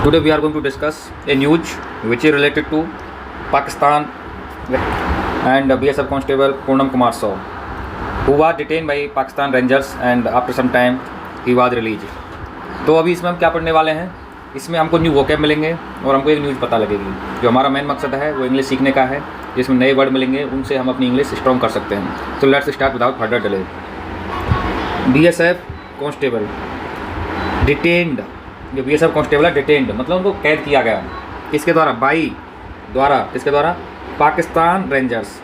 Today we are going to discuss a news which is related to Pakistan and BSF Constable Poonam Kumar Saw, who was detained by Pakistan Rangers and after some time he was released. तो अभी इसमें हम क्या पढ़ने वाले हैं, इसमें हमको न्यू वोकैब मिलेंगे और हमको एक न्यूज़ पता लगेगी। जो हमारा मेन मकसद है वो इंग्लिश सीखने का है, जिसमें नए वर्ड मिलेंगे उनसे हम अपनी इंग्लिश स्ट्रॉन्ग कर सकते हैं। तो let's start without further delay. BSF constable detained, जो BSF कांस्टेबल है डिटेन्ड मतलब उनको कैद किया गया। किसके द्वारा? किसके द्वारा? पाकिस्तान रेंजर्स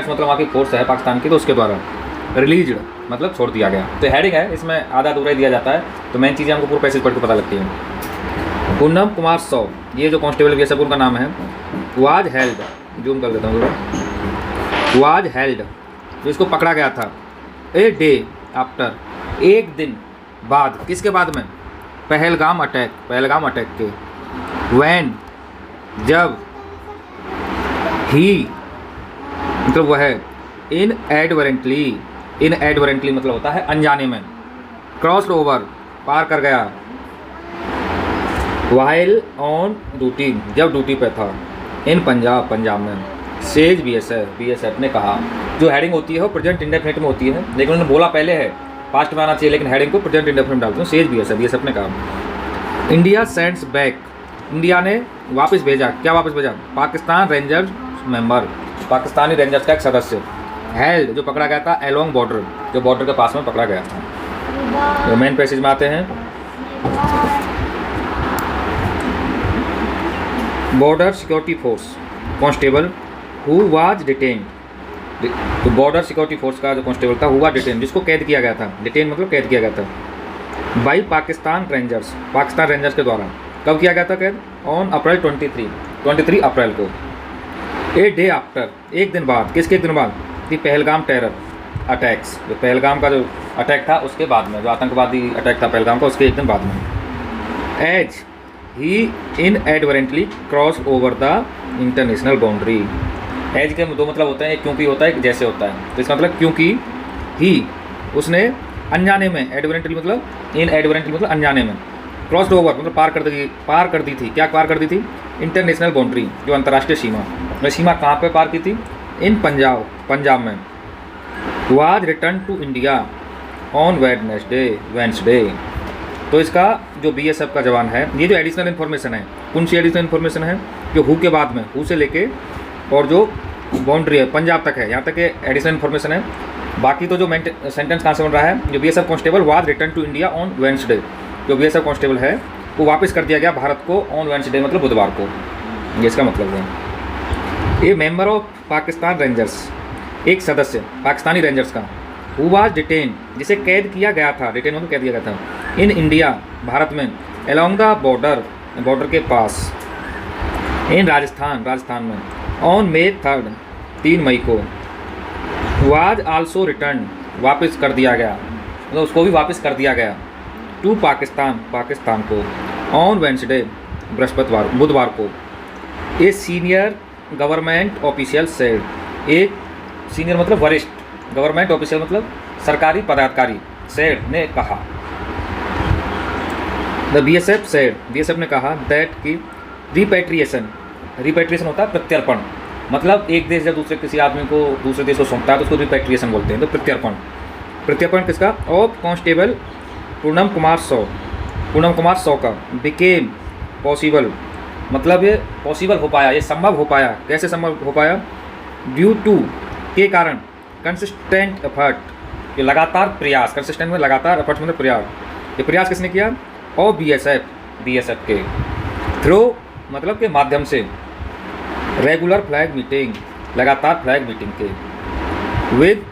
मतलब वहाँ की फोर्स है पाकिस्तान की, तो उसके द्वारा। रिलीज्ड मतलब छोड़ दिया गया। तो हेडिंग है, इसमें आधा अधूरा ही दिया जाता है, तो मेन चीज़ें हमको पूरा पैसेज पढ़ के पता लगती हैं। पूनम कुमार सौ, ये जो कांस्टेबल BSF उनका नाम है। वाज हेल्ड, जूम कर देता हूँ थोड़ा। वाज हेल्ड, जो इसको पकड़ा गया था। ए डे आफ्टर, एक दिन बाद। किसके बाद में? पहलगाम अटैक के। वैन, जब। ही मतलब वह है। इनएडवरेंटली मतलब होता है अनजाने में। क्रॉस्ड ओवर, पार कर गया। वाइल ऑन ड्यूटी, जब ड्यूटी पे था। इन पंजाब में। सेज BSF ने कहा। जो हेडिंग होती है वो प्रेजेंट इंडेफिनिट में होती है, लेकिन उन्होंने बोला पहले है, पास्ट में आना चाहिए, लेकिन हेडिंग को प्रेजेंट इंडेफिनिट डालते हैं। सेज BSF ने कहा। इंडिया सेंड्स बैक, इंडिया ने वापस भेजा। क्या वापस भेजा? Pakistan rangers member, Pakistani rangers का एक सदस्य। हेल्ड, जो पकड़ा गया था। अलोंग बॉर्डर, जो बॉर्डर के पास में पकड़ा गया था। तो मेन पैसेज में आते हैं। Border security force constable who was detained, तो बॉर्डर सिक्योरिटी फोर्स का जो कांस्टेबल था हुआ डिटेन, जिसको कैद किया गया था। डिटेन मतलब कैद किया गया था। बाई पाकिस्तान रेंजर्स के द्वारा। कब किया गया था कैद? ऑन अप्रैल 23 अप्रैल को। ए डे आफ्टर, एक दिन बाद। किसके एक दिन बाद? दी पहलगाम टेरर अटैक्स, जो पहलगाम का जो अटैक था उसके बाद में, जो आतंकवादी अटैक था पहलगाम का, उसके एक दिन बाद में। As he inadvertently cross over the international boundary. As के दो मतलब होते हैं, एक क्योंकि होता है, एक जैसे होता है। तो इसका मतलब क्योंकि ही, उसने अनजाने में। एडवरेंटली मतलब इनएडवरेंटली मतलब अनजाने में। क्रॉस्ड ओवर मतलब पार कर दी थी। क्या पार कर दी थी? इंटरनेशनल बाउंड्री, जो अंतर्राष्ट्रीय सीमा। वह सीमा कहाँ पे पार की थी? इन पंजाब में। Was return to India on Wednesday. तो इसका जो BSF का जवान है, ये जो एडिशनल इन्फॉर्मेशन है, कौन सी एडिशनल इन्फॉर्मेशन है? जो हु के बाद में, हु से लेके और जो बाउंड्री है पंजाब तक है, यहाँ तक ये एडिशनल इन्फॉर्मेशन है। बाकी तो जो सेंटेंस कहाँ से बन रहा है, जो BSF constable was return to India on Wednesday, जो BSF कांस्टेबल है वो वापस कर दिया गया भारत को ऑन वेडनेसडे मतलब बुधवार को। ये इसका मतलब है। ए मेंबर ऑफ पाकिस्तान रेंजर्स, एक सदस्य पाकिस्तानी रेंजर्स का। हु वाज डिटेन, जिसे कैद किया गया था। डिटेन मतलब कैद किया गया था। इन इंडिया, भारत में। अलोंग द बॉर्डर के पास। इन राजस्थान में। ऑन May 3, 3 मई को। वाज आल्सो रिटर्न, वापस कर दिया गया, मतलब उसको भी वापस कर दिया गया। टू पाकिस्तान को। ऑन वेडनेसडे, बुधवार को। A senior government official said, एक सीनियर मतलब वरिष्ठ, गवर्नमेंट ऑफिशियल मतलब सरकारी पदाधिकारी, सेड ने कहा। द BSF ने कहा दैट की रिपैट्रिएशन होता है प्रत्यर्पण, मतलब एक देश जब दूसरे किसी आदमी को दूसरे देश को सौंपता है तो उसको रिपैट्रिएशन बोलते हैं। तो प्रत्यर्पण किसका? ऑफ कांस्टेबल पूनम कुमार सौ का। बिकेम पॉसिबल मतलब ये पॉसिबल हो पाया, ये संभव हो पाया। कैसे संभव हो पाया? ड्यू टू, के कारण। कंसिस्टेंट एफर्ट, ये लगातार प्रयास। कंसिस्टेंट में लगातार, एफर्ट मतलब प्रयास। ये प्रयास किसने किया? और BSF के। थ्रू मतलब के माध्यम से। रेगुलर फ्लैग मीटिंग, लगातार फ्लैग मीटिंग के। विद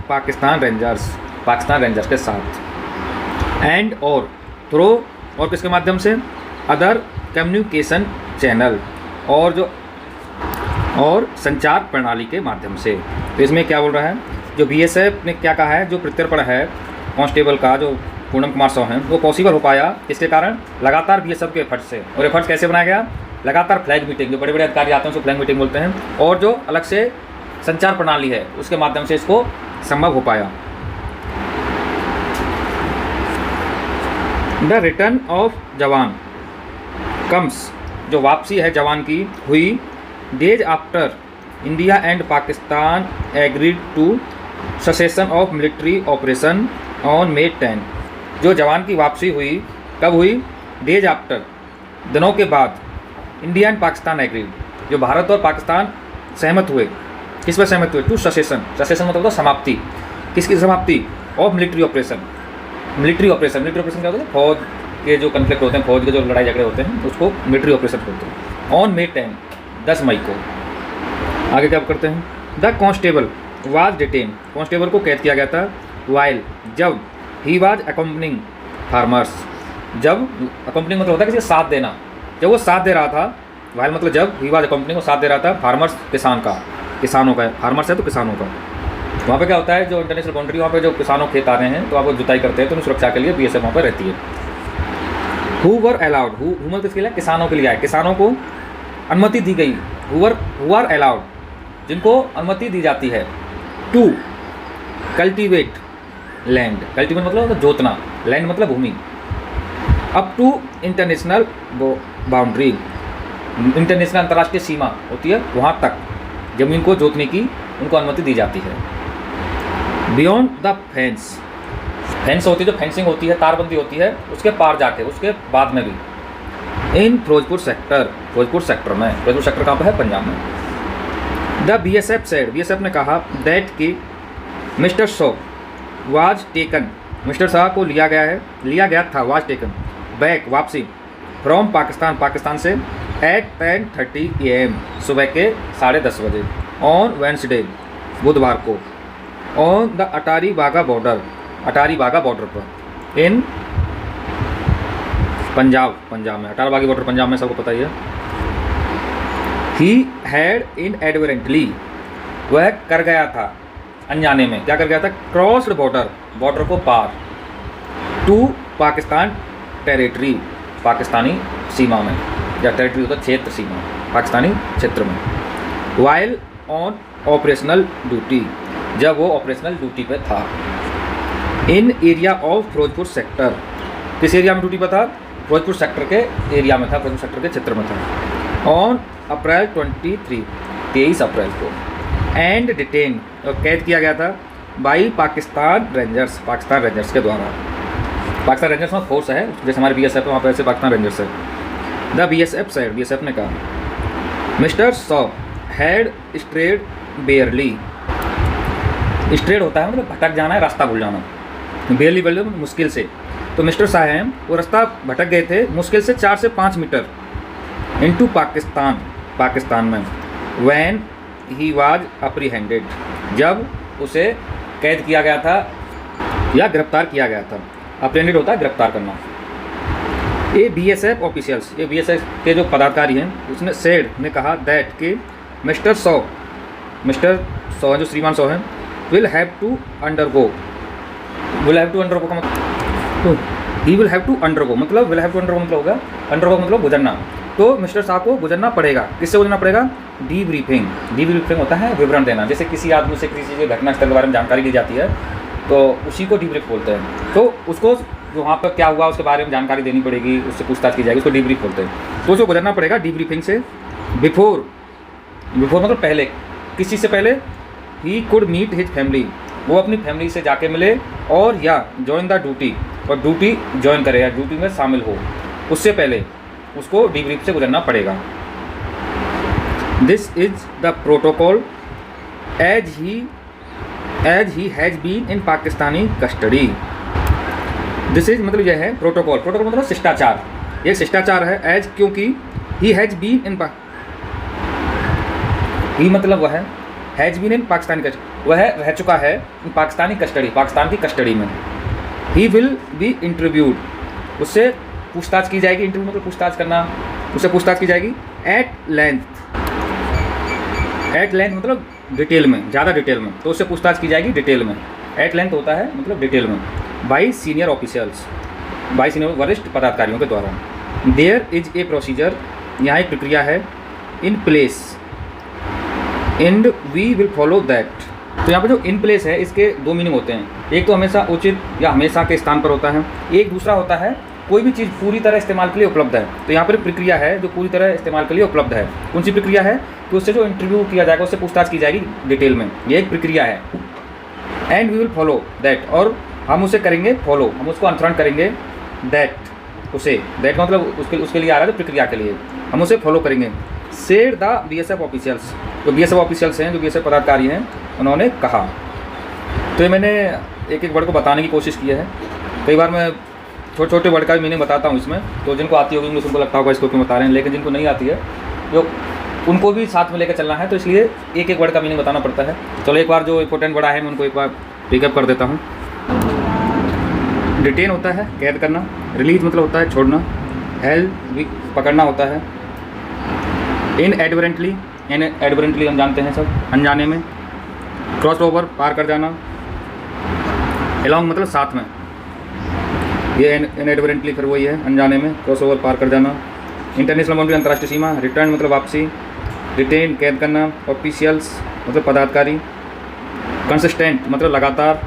पाकिस्तान रेंजर्स के साथ। एंड और थ्रू, और किसके माध्यम से? अदर कम्युनिकेशन चैनल, और संचार प्रणाली के माध्यम से। तो इसमें क्या बोल रहा है? जो BSF ने क्या कहा है, जो प्रत्यर्पण है कांस्टेबल का, जो पूनम कुमार सौ हैं, वो पॉसिबल हो पाया किसके कारण? लगातार BSF के एफर्ट से। और एफर्ट कैसे बनाया गया? लगातार फ्लैग मीटिंग, जो बड़े बड़े अधिकारी आते हैं उसको फ्लैग मीटिंग बोलते हैं, और जो अलग से संचार प्रणाली है उसके माध्यम से इसको संभव हो पाया। The return of jawan comes, जो वापसी है जवान की हुई, days after India and Pakistan agreed to cessation of military operation on May 10। जो जवान की वापसी हुई कब हुई? डेज आफ्टर, दिनों के बाद, इंडिया एंड पाकिस्तान एग्रीड, जो भारत और पाकिस्तान सहमत हुए, किस पर सहमत हुए? टू सेसेशन, सेसेशन मतलब होता समाप्ति, किसकी समाप्ति? Of military operation, military operation क्या होता है? फौज के जो कन्फ्लिक्ट होते हैं, फौज के जो लड़ाई झगड़े होते हैं, उसको मिलिट्री ऑपरेशन बोलते हैं। ऑन May 10, 10 मई को। आगे क्या करते हैं? The constable was detain, constable को कैद किया गया था, वाइल, जब, ही वाज अकम्पनिंग फार्मर्स, जब, अकम्पनिंग मतलब होता है किसी का साथ देना, जब वो साथ दे रहा था, वाइल मतलब जब, ही वाज अकम्पनिंग, वो साथ दे रहा था, फार्मर्स किसानों का, फार्मर्स है तो किसानों का। वहाँ पे क्या होता है, जो इंटरनेशनल बाउंड्री, वहाँ पे जो किसानों खेत आ रहे हैं तो आप जुताई करते हैं, तो उन सुरक्षा के लिए BSF वहाँ पर रहती है। हु वर अलाउड, हु मतलब किसके लिए? किसानों के लिए आए, किसानों को अनुमति दी गई, हु आर अलाउड, जिनको अनुमति दी जाती है, टू कल्टीवेट लैंड, कल्टीवेट मतलब जोतना, लैंड मतलब भूमि, up to international boundary, international अंतर्राष्ट्रीय सीमा होती है, वहाँ तक जमीन को जोतने की उनको अनुमति दी जाती है। बियॉन्ड द फेंस, फेंस होती है, जो फेंसिंग होती है, तारबंदी होती है, उसके पार जाके, उसके बाद में भी। इन फिरोजपुर सेक्टर, फिरोजपुर सेक्टर में, फिरोजपुर सेक्टर कहाँ पर है? पंजाब में। द BSF सेड, BSF ने कहा, दैट कि mister Shaw was taken, mister Shah को लिया गया था, वाज टेकन बैक, वापसी, फ्रॉम पाकिस्तान, पाकिस्तान से, एट 10:30 AM, सुबह के 10:30 बजे, ऑन वेंसडे, बुधवार को, on the Attari Wagah border, Attari Wagah border पर, इन पंजाब में, अटारी वाघा बॉर्डर पंजाब में, सबको पता ही है। ही हैड इनएडवर्टेंटली, वह कर गया था अनजाने में, क्या कर गया था? क्रॉस्ड बॉर्डर, बॉर्डर को पार, टू पाकिस्तान टेरिटरी, पाकिस्तानी सीमा में, या टेरिटरी होता क्षेत्र, सीमा, पाकिस्तानी क्षेत्र में, वाइल ऑन ऑपरेशनल ड्यूटी, जब वो ऑपरेशनल ड्यूटी पे था, इन एरिया ऑफ फिरोजपुर सेक्टर, किस एरिया में ड्यूटी पर था? फिरोजपुर सेक्टर के एरिया में था, फिरोजपुर सेक्टर के क्षेत्र में था, ऑन अप्रैल 23 अप्रैल को, एंड डिटेन, और कैद किया गया था, by Pakistan rangers, Pakistan rangers के द्वारा। पाकिस्तान रेंजर्स में फोर्स है, जैसे हमारे BSF है, वहाँ पर ऐसे पाकिस्तान रेंजर्स है। द BSF साइड, BSF ने कहा, mister Shaw had strayed बेयरली, strayed होता है मतलब भटक जाना है, रास्ता भूल जाना, बेयरली मतलब मुश्किल से, तो मिस्टर शाह हैं वो रास्ता भटक गए थे मुश्किल से 4 से 5 मीटर, इनटू पाकिस्तान, पाकिस्तान में, व्हेन ही वाज अप्रीहेंडेड, जब उसे कैद किया गया था या गिरफ्तार किया गया था। अप्रीहेंडेड होता है गिरफ्तार करना। ये BSF ऑफिशियल्स, ये BSF के जो पदाधिकारी हैं, उसने सेड ने कहा दैट कि मिस्टर शॉ जो श्रीमान शॉ हैं, विल हैव टू अंडरगो का मतलब, he will have to undergo मतलब होगा, अंडरगो मतलब गुजरना, तो मिस्टर शाह को गुजरना पड़ेगा, किससे गुजरना पड़ेगा? डीब्रीफिंग होता है विवरण देना, जैसे किसी आदमी से किसी चीज़ घटनास्थल के बारे में जानकारी ली जाती है तो उसी को डीब्रीफ बोलते हैं, तो उसको जो वहाँ पर क्या हुआ उसके बारे में जानकारी देनी पड़ेगी, उससे पूछताछ की जाएगी, उसको डीब्रीफ बोलते हैं, तो उसको गुजरना पड़ेगा डीब्रीफिंग से। बिफोर मतलब पहले, किस चीज़ से पहले? He could meet his family, वो अपनी फैमिली से जाके मिले, और या ज्वाइन द ड्यूटी, और ड्यूटी ज्वाइन करे या ड्यूटी में शामिल हो, उससे पहले उसको डीब्रीफ से गुजरना पड़ेगा। This is the protocol as he has been in Pakistani custody. This is मतलब यह है प्रोटोकॉल मतलब शिष्टाचार, ये शिष्टाचार है, एज क्योंकि ही हैज़ बीन इन ही मतलब वह has been in Pakistani custody, वह रह चुका है पाकिस्तानी कस्टडी, पाकिस्तान की कस्टडी में। ही विल बी इंटरव्यूड, उससे पूछताछ की जाएगी, इंटरव्यू मतलब पूछताछ करना, उससे पूछताछ की जाएगी। एट लेंथ मतलब डिटेल में, ज़्यादा डिटेल में, तो उससे पूछताछ की जाएगी डिटेल में। एट लेंथ होता है मतलब डिटेल में। By senior officers, by senior वरिष्ठ पदाधिकारियों के द्वारा। देयर इज ए प्रोसीजर, यहाँ एक प्रक्रिया है, in place and we will follow that. तो यहाँ पर जो इन प्लेस है इसके दो मीनिंग होते हैं, एक तो हमेशा उचित या हमेशा के स्थान पर होता है, एक दूसरा होता है कोई भी चीज़ पूरी तरह इस्तेमाल के लिए उपलब्ध है। तो यहाँ पर प्रक्रिया है जो पूरी तरह इस्तेमाल के लिए उपलब्ध है। कौन सी प्रक्रिया है? कि उससे जो इंटरव्यू किया जाएगा, उससे पूछताछ की जाएगी डिटेल में, ये एक प्रक्रिया है। And we will follow that, और हम उसे करेंगे फॉलो, हम उसको अनुसरण करेंगे दैट, उसे, दैट का मतलब उसके लिए आ रहा है, तो प्रक्रिया के लिए हम उसे फॉलो करेंगे। सेड द BSF ऑफिशियल्स, जो BSF ऑफिशियल्स हैं, जो BSF पदाधिकारी हैं, उन्होंने कहा। तो ये मैंने एक एक वर्ड को बताने की कोशिश की है। कई बार मैं छोटे छोटे वर्ड का भी मीनिंग बताता हूँ इसमें, तो जिनको आती होगी इंग्लिश उनको लगता होगा इसको क्यों बता रहे हैं, लेकिन जिनको नहीं आती है जो उनको भी साथ में लेकर चलना है, तो इसलिए एक एक वर्ड का मीनिंग बताना पड़ता है। चलो एक बार जो इंपॉर्टेंट वर्ड है मैं उनको एक बार पिकअप कर देता हूँ। डिटेन होता है कैद करना, रिलीज मतलब होता है छोड़ना, हेल्ड पकड़ना होता है, इनएडवर्टेंटली हम जानते हैं सब, अनजाने में, क्रॉस ओवर पार कर जाना, अलॉन्ग मतलब साथ में, ये इनएडवर्टेंटली फिर वही है, अनजाने में, क्रॉस ओवर पार कर जाना, इंटरनेशनल बाउंड्री अंतर्राष्ट्रीय सीमा, रिटर्न मतलब वापसी, डिटेन कैद करना, ऑफिशियल्स मतलब पदाधिकारी, कंसिस्टेंट मतलब लगातार,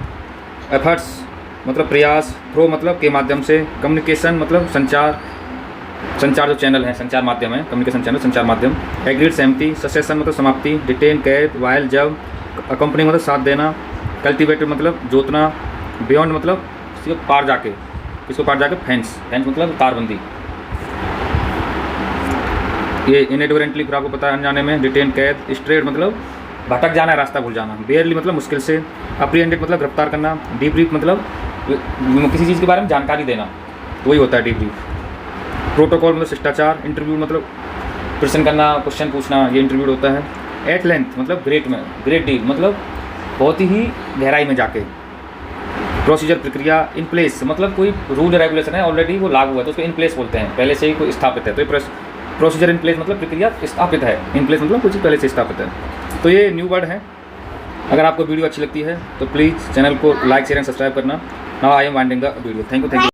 एफर्ट्स मतलब प्रयास, थ्रो मतलब के माध्यम से, कम्युनिकेशन मतलब संचार जो चैनल है, संचार माध्यम है, कम्युनिकेशन चैनल संचार माध्यम, एग्रीड सहमति, ससेशन मतलब समाप्ति, डिटेन कैद, वाइल जब, अकम्पनी मतलब साथ देना, कल्टिवेटेड मतलब जोतना, बियॉन्ड मतलब किसी को पार जाके, फेंस मतलब तारबंदी, ये इनएडवर्टेंटली फिर आपको पता है अनजाने में, डिटेन कैद, स्ट्रेट मतलब भटक जाना, रास्ता भूल जाना, बेयरली मतलब मुश्किल से, अप्रीहेंडेड मतलब गिरफ्तार करना, डीब्रीफ मतलब किसी चीज़ के बारे में जानकारी देना, वही होता है डीब्रीफ, प्रोटोकॉल मतलब शिष्टाचार, इंटरव्यू मतलब प्रश्न करना, क्वेश्चन पूछना, ये इंटरव्यू होता है, एट लेंथ मतलब ग्रेट डील मतलब बहुत ही गहराई में जाके, प्रोसीजर प्रक्रिया, इन प्लेस मतलब कोई रूल रेगुलेशन है ऑलरेडी वो लागू है तो उसको इन प्लेस बोलते हैं, पहले से ही कोई स्थापित है, तो प्रोसीजर इन प्लेस मतलब प्रक्रिया स्थापित है, इन प्लेस मतलब कुछ पहले से स्थापित है। तो ये न्यू वर्ड है। अगर आपको वीडियो अच्छी लगती है तो प्लीज़ चैनल को लाइक शेयर एंड सब्सक्राइब करना। Now I am winding the video. Thank you.